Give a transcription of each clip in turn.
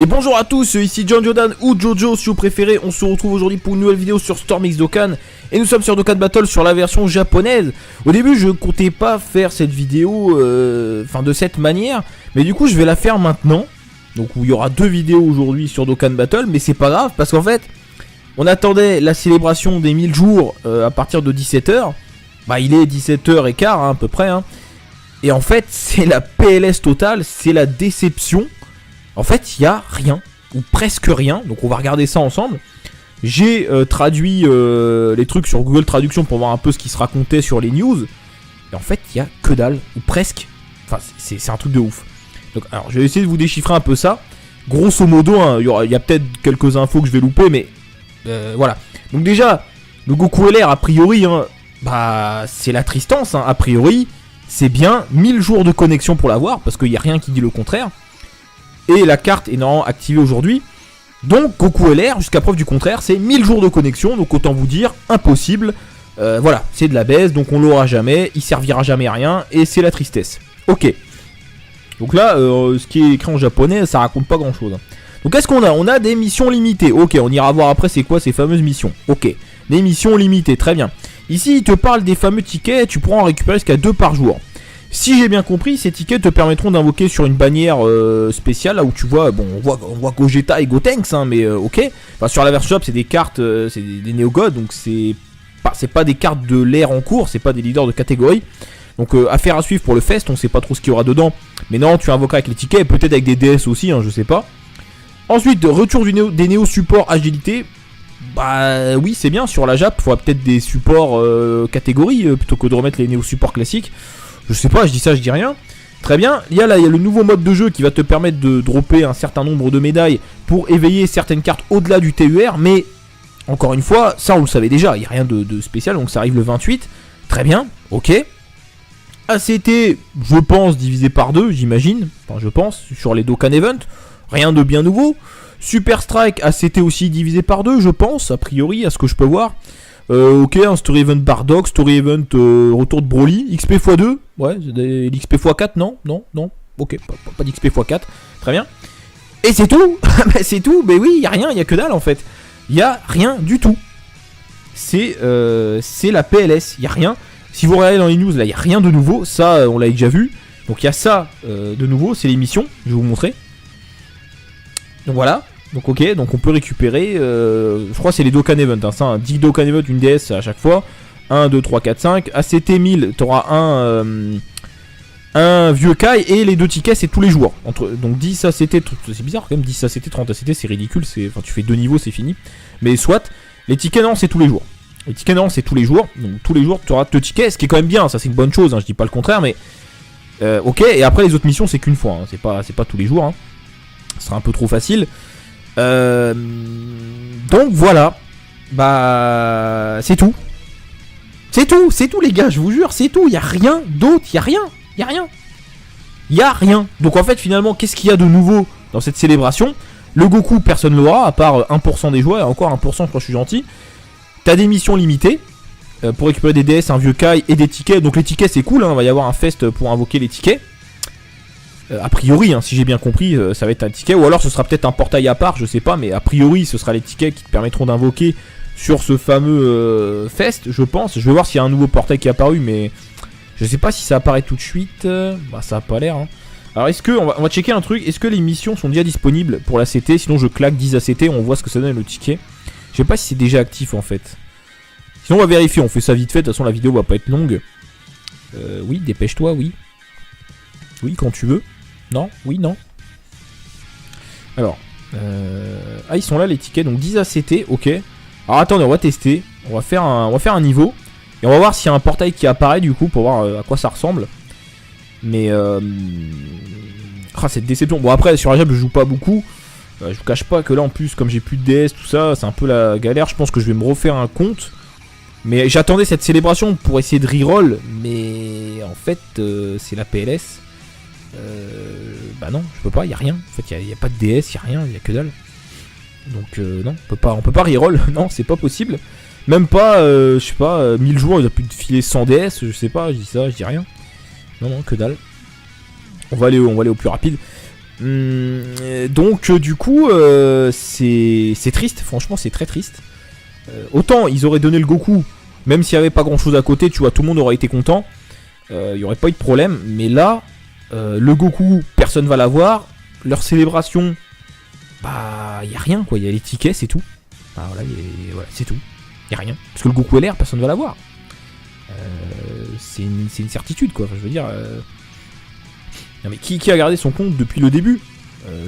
Et bonjour à tous, ici John Jordan ou Jojo si vous préférez. On se retrouve aujourd'hui pour une nouvelle vidéo sur Storm X Dokkan. Et nous sommes sur Dokkan Battle sur la version japonaise. Au début je comptais pas faire cette vidéo de cette manière, mais du coup je vais la faire maintenant. Donc il y aura deux vidéos aujourd'hui sur Dokkan Battle, mais c'est pas grave parce qu'en fait on attendait la célébration des 1000 jours à partir de 17h. Bah il est 17h15 à peu près hein. Et en fait c'est la PLS totale, c'est la déception. En fait, il n'y a rien, ou presque rien, donc on va regarder ça ensemble. J'ai traduit les trucs sur Google Traduction pour voir un peu ce qui se racontait sur les news. Et en fait, il n'y a que dalle, ou presque. Enfin, c'est un truc de ouf. Donc, alors, je vais essayer de vous déchiffrer un peu ça. Grosso modo, hein, il y a peut-être quelques infos que je vais louper, mais voilà. Donc déjà, le Goku LR, a priori, hein, bah, c'est la tristance. Hein, a priori, c'est bien 1000 jours de connexion pour l'avoir, parce qu'il n'y a rien qui dit le contraire. Et la carte est normalement activée aujourd'hui. Donc Goku LR, jusqu'à preuve du contraire, c'est 1000 jours de connexion. Donc autant vous dire, impossible. Voilà, c'est de la baisse, donc on l'aura jamais. Il servira jamais à rien. Et c'est la tristesse. Ok. Donc là, ce qui est écrit en japonais, ça raconte pas grand chose. Donc qu'est-ce qu'on a? On a des missions limitées. Ok, on ira voir après c'est quoi ces fameuses missions. Ok, des missions limitées, très bien. Ici, il te parle des fameux tickets. Tu pourras en récupérer jusqu'à 2 par jour. Si j'ai bien compris, ces tickets te permettront d'invoquer sur une bannière spéciale, là où tu vois, bon, on voit Gogeta et Gotenks, hein, mais ok. Enfin, sur la version shop, c'est des cartes, c'est des Néo-God, donc c'est pas des cartes de l'ère en cours, c'est pas des leaders de catégorie. Donc affaire à suivre pour le fest, on sait pas trop ce qu'il y aura dedans. Mais non, tu invoqueras avec les tickets, peut-être avec des DS aussi, hein, je sais pas. Ensuite, retour des Néo support agilité. Bah oui, c'est bien, sur la Jap, il faudra peut-être des supports catégorie, plutôt que de remettre les Néo supports classiques. Je sais pas, je dis ça, je dis rien. Très bien, il y a le nouveau mode de jeu qui va te permettre de dropper un certain nombre de médailles pour éveiller certaines cartes au-delà du TUR. Mais, encore une fois, ça on le savait déjà, il n'y a rien de spécial, donc ça arrive le 28. Très bien, ok. ACT, je pense, divisé par 2, j'imagine. Enfin, je pense, sur les Dokkan Event. Rien de bien nouveau. Super Strike, ACT aussi divisé par 2, je pense, a priori, à ce que je peux voir. Ok, un Story Event Bardock, Story Event retour de Broly, XP x2, ouais, l'XP x4, non, ok, pas d'XP x4, très bien. Et c'est tout, c'est tout, mais oui, il n'y a rien, il n'y a que dalle en fait. Il n'y a rien du tout. C'est la PLS, il n'y a rien. Si vous regardez dans les news, là, il n'y a rien de nouveau, ça, on l'a déjà vu. Donc il y a ça de nouveau, c'est l'émission, je vais vous montrer. Donc voilà. Donc ok, donc on peut récupérer, je crois que c'est les Dokkan Event, hein, ça, un 10 Dokkan Event, une DS à chaque fois, 1, 2, 3, 4, 5, ACT 1000, t'auras un vieux Kai, et les 2 tickets c'est tous les jours, donc 10 ACT, c'est bizarre quand même, 10 ACT, 30 ACT, c'est ridicule, enfin tu fais 2 niveaux, c'est fini, mais soit, les tickets non, c'est tous les jours, donc tous les jours tu auras 2 tickets, ce qui est quand même bien, ça c'est une bonne chose, hein, je dis pas le contraire, mais ok, et après les autres missions c'est qu'une fois, hein, c'est pas tous les jours, hein. Ce sera un peu trop facile. Donc voilà. Bah c'est tout. C'est tout les gars, je vous jure, c'est tout. Il n'y a rien d'autre, il n'y a rien. Donc en fait finalement, qu'est-ce qu'il y a de nouveau dans cette célébration? Le Goku, personne ne l'aura, à part 1% des joueurs, et encore 1% je crois que je suis gentil. T'as des missions limitées pour récupérer des DS, un vieux Kai et des tickets. Donc les tickets c'est cool, hein, il va y avoir un fest pour invoquer les tickets. A priori, hein, si j'ai bien compris, ça va être un ticket, ou alors ce sera peut-être un portail à part, je sais pas, mais a priori ce sera les tickets qui te permettront d'invoquer sur ce fameux fest, je pense. Je vais voir s'il y a un nouveau portail qui est apparu, mais je sais pas si ça apparaît tout de suite. Bah ça a pas l'air. Hein. Alors est-ce que, on va checker un truc, est-ce que les missions sont déjà disponibles pour la CT? Sinon je claque 10 ACT, on voit ce que ça donne le ticket. Je sais pas si c'est déjà actif en fait. Sinon on va vérifier, on fait ça vite fait, de toute façon la vidéo va pas être longue. Oui, dépêche-toi, oui. Oui, quand tu veux. Non, oui, non. Alors, ah ils sont là les tickets, donc 10 ACT, ok. Alors attendez, on va tester, on va faire un niveau, et on va voir s'il y a un portail qui apparaît du coup, pour voir à quoi ça ressemble. Mais, cette déception, bon après sur la Jab je joue pas beaucoup, je vous cache pas que là en plus comme j'ai plus de DS, tout ça, c'est un peu la galère, je pense que je vais me refaire un compte. Mais j'attendais cette célébration pour essayer de reroll, mais en fait c'est la PLS. Bah non, je peux pas, y a rien. En fait, y a pas de DS, y a rien, y a que dalle. Donc non, on peut pas reroll. Non, c'est pas possible. Même pas, je sais pas, 1000 jours, il a pu te filer 100 DS, je sais pas, je dis ça, je dis rien. Non, que dalle. On va aller au plus rapide. Donc du coup, c'est triste, franchement c'est très triste. Autant ils auraient donné le Goku, même s'il n'y avait pas grand chose à côté, tu vois, tout le monde aurait été content. Il n'y aurait pas eu de problème, mais là, le Goku, personne va l'avoir. Leur célébration, bah, il n'y a rien quoi, il y a les tickets, c'est tout. Bah voilà, voilà c'est tout. Il n'y a rien. Parce que le Goku LR, personne ne va l'avoir. C'est une certitude quoi, enfin, je veux dire. Non mais qui a gardé son compte depuis le début?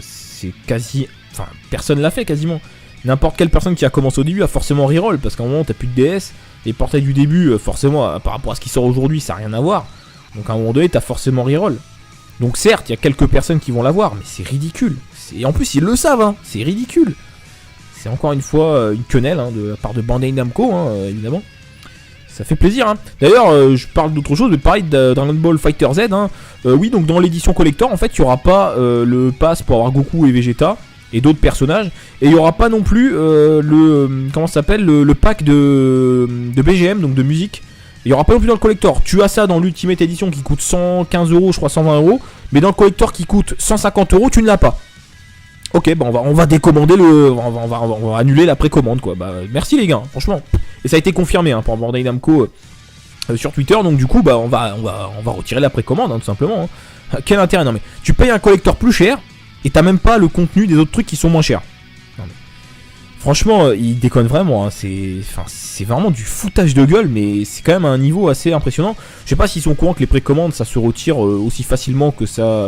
C'est quasi... Enfin, personne l'a fait quasiment. N'importe quelle personne qui a commencé au début a forcément reroll, parce qu'à un moment t'as plus de DS, les portails du début, forcément, par rapport à ce qui sort aujourd'hui, ça n'a rien à voir. Donc à un moment donné, t'as forcément reroll. Donc certes, il y a quelques personnes qui vont l'avoir, mais c'est ridicule. Et en plus, ils le savent, hein, c'est ridicule. C'est encore une fois une quenelle hein, de la part de Bandai Namco, hein, évidemment. Ça fait plaisir, hein. D'ailleurs, je parle d'autre chose, mais pareil de Dragon Ball Fighter Z. Hein. Oui, donc dans l'édition collector, en fait, il n'y aura pas le pass pour avoir Goku et Vegeta et d'autres personnages. Et il n'y aura pas non plus comment ça s'appelle, le pack de BGM, donc de musique. Il n'y aura pas non plus dans le collector. Tu as ça dans l'Ultimate Edition qui coûte 115 €, je crois 120 €. Mais dans le collector qui coûte 150 €, tu ne l'as pas. Ok, bah on va décommander on va annuler la précommande quoi. Bah merci les gars, franchement. Et ça a été confirmé hein, par Bandai Namco sur Twitter. Donc du coup, bah on va retirer la précommande hein, tout simplement. Hein. Quel intérêt? Non mais tu payes un collector plus cher et t'as même pas le contenu des autres trucs qui sont moins chers. Non, mais... Franchement, ils déconnent vraiment. Hein. C'est vraiment du foutage de gueule, mais c'est quand même un niveau assez impressionnant. Je sais pas s'ils sont au courant que les précommandes ça se retire aussi facilement que ça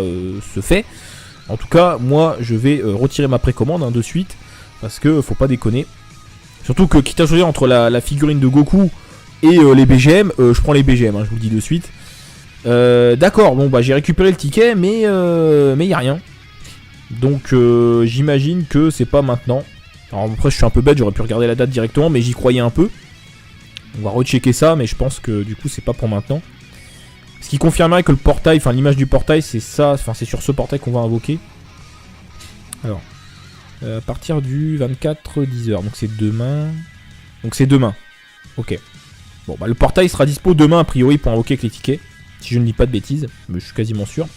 se fait. En tout cas, moi, je vais retirer ma précommande hein, de suite, parce que faut pas déconner. Surtout que, quitte à choisir entre la figurine de Goku et les BGM, je prends les BGM, hein, je vous le dis de suite. D'accord, bon, bah j'ai récupéré le ticket, mais y a rien. Donc, j'imagine que c'est pas maintenant. Alors après, je suis un peu bête, j'aurais pu regarder la date directement, mais j'y croyais un peu. On va rechecker ça, mais je pense que du coup, c'est pas pour maintenant. Ce qui confirmerait que le portail, enfin l'image du portail, c'est ça, enfin c'est sur ce portail qu'on va invoquer. Alors, à partir du 24 10h, donc c'est demain. Donc c'est demain. Ok. Bon bah le portail sera dispo demain a priori pour invoquer avec les tickets, si je ne dis pas de bêtises, mais je suis quasiment sûr.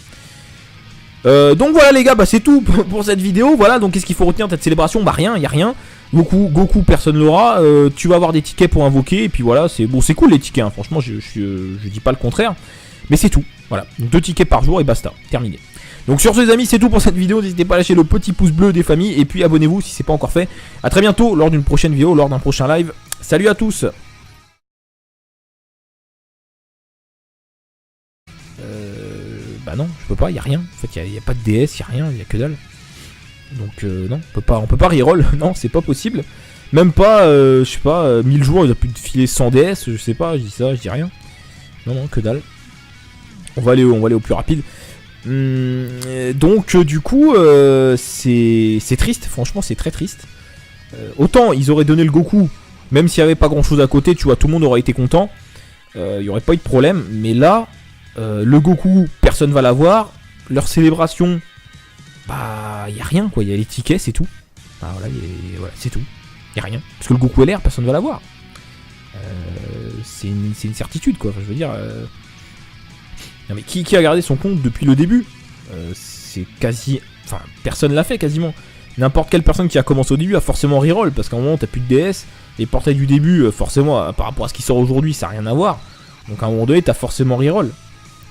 Donc voilà les gars, bah c'est tout pour cette vidéo. Voilà, donc qu'est-ce qu'il faut retenir de cette célébration? Bah rien, y a rien. Goku personne l'aura. Tu vas avoir des tickets pour invoquer, et puis voilà, c'est bon, c'est cool les tickets. Hein. Franchement, je dis pas le contraire. Mais c'est tout, voilà, 2 tickets par jour et basta, terminé. Donc sur ce les amis, c'est tout pour cette vidéo, n'hésitez pas à lâcher le petit pouce bleu des familles, et puis abonnez-vous si c'est pas encore fait. A très bientôt lors d'une prochaine vidéo, lors d'un prochain live, salut à tous. Bah non, je peux pas, y a rien, en fait y a pas de DS, y a rien, y a que dalle. Donc non, on peut pas reroll, non c'est pas possible. Même pas, je sais pas, 1000 jours, il a pu filer 100 DS, je sais pas, je dis ça, je dis rien. Non, que dalle. On va aller au plus rapide. Donc du coup, c'est triste, franchement c'est très triste. Autant ils auraient donné le Goku, même s'il n'y avait pas grand chose à côté, tu vois, tout le monde aurait été content. Il n'y aurait pas eu de problème. Mais là, le Goku, personne va l'avoir. Leur célébration, bah il n'y a rien quoi, il y a les tickets, c'est tout. Bah voilà, c'est tout. Il n'y a rien. Parce que le Goku LR, personne ne va l'avoir. C'est une certitude quoi, enfin, je veux dire... Non mais qui a gardé son compte depuis le début? C'est quasi... Enfin, personne l'a fait quasiment. N'importe quelle personne qui a commencé au début a forcément reroll, parce qu'à un moment t'as plus de DS, les portails du début, forcément, par rapport à ce qui sort aujourd'hui, ça n'a rien à voir. Donc à un moment donné, t'as forcément reroll.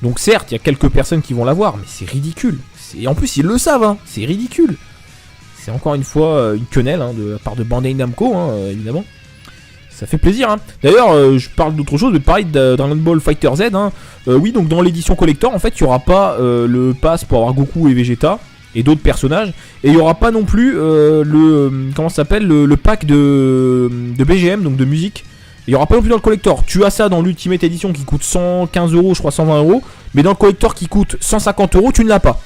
Donc certes, il y a quelques personnes qui vont l'avoir, mais c'est ridicule. Et en plus, ils le savent, hein, c'est ridicule. C'est encore une fois une quenelle hein, de la part de Bandai Namco, hein, évidemment. Ça fait plaisir, hein. D'ailleurs, je parle d'autre chose, mais pareil de Dragon Ball Fighter Z. Hein. Oui, donc dans l'édition collector, en fait, il n'y aura pas le pass pour avoir Goku et Vegeta et d'autres personnages. Et il n'y aura pas non plus comment ça s'appelle, le pack de BGM, donc de musique. Il n'y aura pas non plus dans le collector. Tu as ça dans l'Ultimate Edition qui coûte 115 €, je crois 120 €. Mais dans le collector qui coûte 150 €, tu ne l'as pas.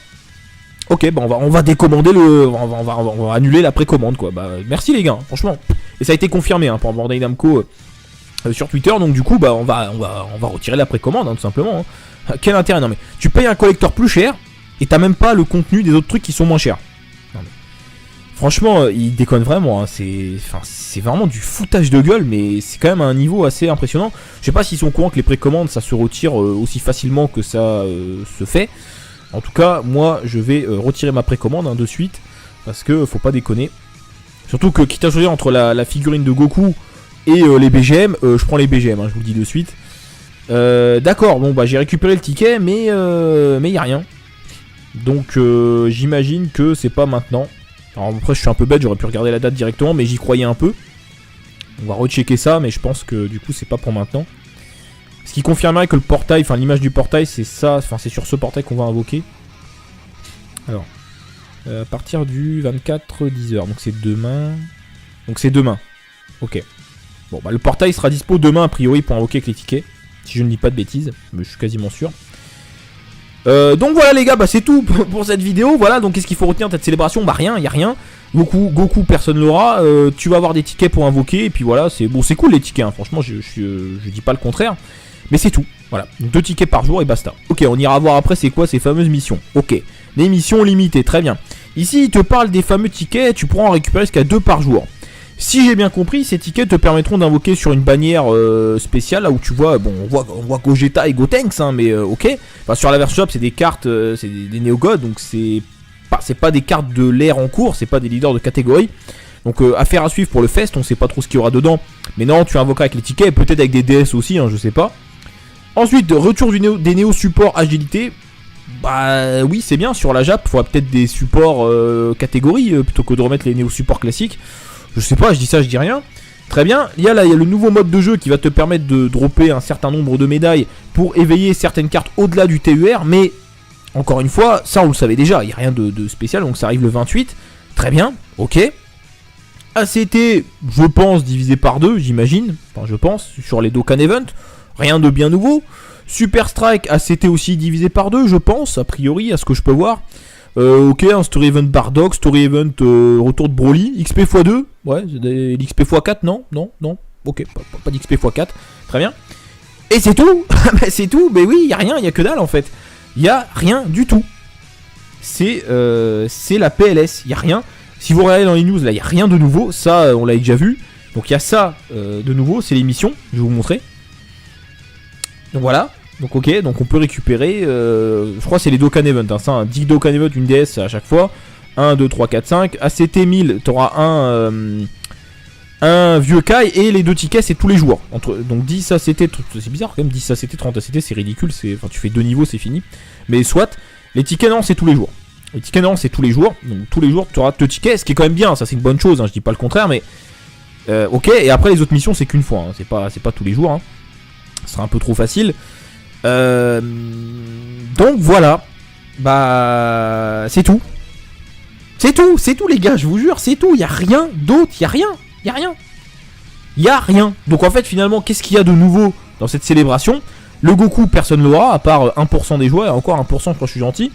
Ok, bah on va décommander on va annuler la précommande quoi. Bah merci les gars, franchement. Et ça a été confirmé hein, par Bandai Namco sur Twitter. Donc du coup, bah on va retirer la précommande hein, tout simplement. Hein. Quel intérêt? Non mais tu payes un collector plus cher et t'as même pas le contenu des autres trucs qui sont moins chers. Non, mais... Franchement, ils déconnent vraiment. Hein. C'est vraiment du foutage de gueule, mais c'est quand même un niveau assez impressionnant. Je sais pas s'ils sont au courant que les précommandes ça se retire aussi facilement que ça se fait. En tout cas, moi, je vais retirer ma précommande de suite. Parce que faut pas déconner. Surtout que, quitte à choisir entre la figurine de Goku et les BGM, je prends les BGM, je vous le dis de suite. D'accord, bon, bah j'ai récupéré le ticket, mais y a rien. Donc, j'imagine que c'est pas maintenant. Alors après, je suis un peu bête, j'aurais pu regarder la date directement, mais j'y croyais un peu. On va rechecker ça, mais je pense que du coup, c'est pas pour maintenant. Ce qui confirmerait que le portail, enfin l'image du portail, c'est ça, enfin c'est sur ce portail qu'on va invoquer. Alors, à partir du 24 10h, donc c'est demain. Donc c'est demain. Ok. Bon, bah le portail sera dispo demain a priori pour invoquer avec les tickets. Si je ne dis pas de bêtises, mais je suis quasiment sûr. Donc voilà les gars, bah c'est tout pour cette vidéo. Voilà, donc qu'est-ce qu'il faut retenir de cette célébration? Bah rien, y a rien. Goku personne l'aura. Tu vas avoir des tickets pour invoquer. Et puis voilà, c'est bon, c'est cool les tickets, hein. Franchement, je dis pas le contraire. Mais c'est tout. Voilà, 2 tickets par jour et basta. Ok, on ira voir après c'est quoi ces fameuses missions. Ok, les missions limitées, très bien. Ici, il te parle des fameux tickets. Tu pourras en récupérer jusqu'à 2 par jour. Si j'ai bien compris, ces tickets te permettront d'invoquer sur une bannière spéciale, là où tu vois, bon, on voit Gogeta et Gotenks, hein, mais ok. Enfin, sur la version shop, c'est des cartes, c'est des Néo-God, donc c'est pas des cartes de l'ère en cours, c'est pas des leaders de catégorie. Donc affaire à suivre pour le fest, on sait pas trop ce qu'il y aura dedans. Mais non, tu invoqueras avec les tickets, peut-être avec des DS aussi, hein, je sais pas. Ensuite, retour des Néo supports agilité. Bah oui, c'est bien, sur la Jap, il faudra peut-être des supports catégorie, plutôt que de remettre les Néo supports classiques. Je sais pas, je dis ça, je dis rien. Très bien, il y a le nouveau mode de jeu qui va te permettre de dropper un certain nombre de médailles pour éveiller certaines cartes au-delà du TUR. Mais, encore une fois, ça on le savait déjà, il n'y a rien de spécial, donc ça arrive le 28. Très bien, ok. ACT, je pense, divisé par 2, j'imagine. Enfin, je pense, sur les Dokkan Event. Rien de bien nouveau. Super Strike, ACT aussi divisé par 2, je pense, a priori, à ce que je peux voir. Ok, un Story Event Bardock, Story Event retour de Broly, XP x2, ouais, l'XP x4, non, ok, pas d'XP x4, très bien. Et c'est tout. C'est tout, mais oui, il y a rien, il y a que dalle en fait. Il y a rien du tout. C'est la PLS, il y a rien. Si vous regardez dans les news, là, il y a rien de nouveau, ça, on l'a déjà vu. Donc il y a ça de nouveau, c'est l'émission, je vais vous montrer. Donc voilà. Donc ok, donc on peut récupérer, je crois que c'est les Dokkan Event, hein, ça, 10 Dokkan Event, une DS à chaque fois, 1, 2, 3, 4, 5, ACT 1000, t'auras un vieux Kai, et les 2 tickets c'est tous les jours, donc 10 ACT, c'est bizarre quand même, 10 ACT, 30 ACT, c'est ridicule, enfin tu fais 2 niveaux, c'est fini, mais soit, les tickets non, c'est tous les jours, donc tous les jours tu auras 2 tickets, ce qui est quand même bien, ça c'est une bonne chose, hein, je dis pas le contraire, mais ok, et après les autres missions c'est qu'une fois, hein, c'est pas tous les jours, hein. Ce sera un peu trop facile. Donc voilà. Bah c'est tout. C'est tout les gars, je vous jure, c'est tout. Il y a rien d'autre, il y a rien. Donc en fait finalement, qu'est-ce qu'il y a de nouveau dans cette célébration? Le Goku, personne l'aura, à part 1% des joueurs, et encore 1% je crois que je suis gentil.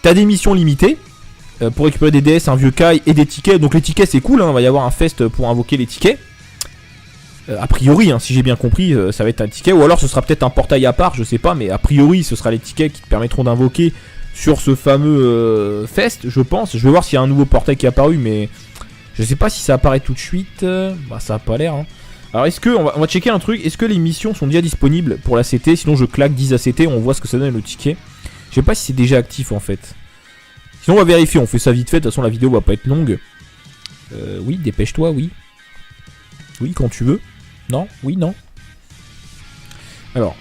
T'as des missions limitées pour récupérer des DS, un vieux Kai et des tickets. Donc les tickets c'est cool, hein, il va y avoir un fest pour invoquer les tickets. A priori, hein, si j'ai bien compris, ça va être un ticket, ou alors ce sera peut-être un portail à part, je sais pas, mais a priori ce sera les tickets qui te permettront d'invoquer sur ce fameux fest, je pense. Je vais voir s'il y a un nouveau portail qui est apparu, mais je sais pas si ça apparaît tout de suite. Bah ça a pas l'air. Hein. Alors est-ce que, on va checker un truc, est-ce que les missions sont déjà disponibles pour la CT? Sinon je claque 10 ACT, on voit ce que ça donne le ticket. Je sais pas si c'est déjà actif en fait. Sinon on va vérifier, on fait ça vite fait, de toute façon la vidéo va pas être longue. Oui, dépêche-toi, oui. Oui, quand tu veux. Non, oui, non. Alors,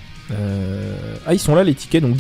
ils sont là les tickets, donc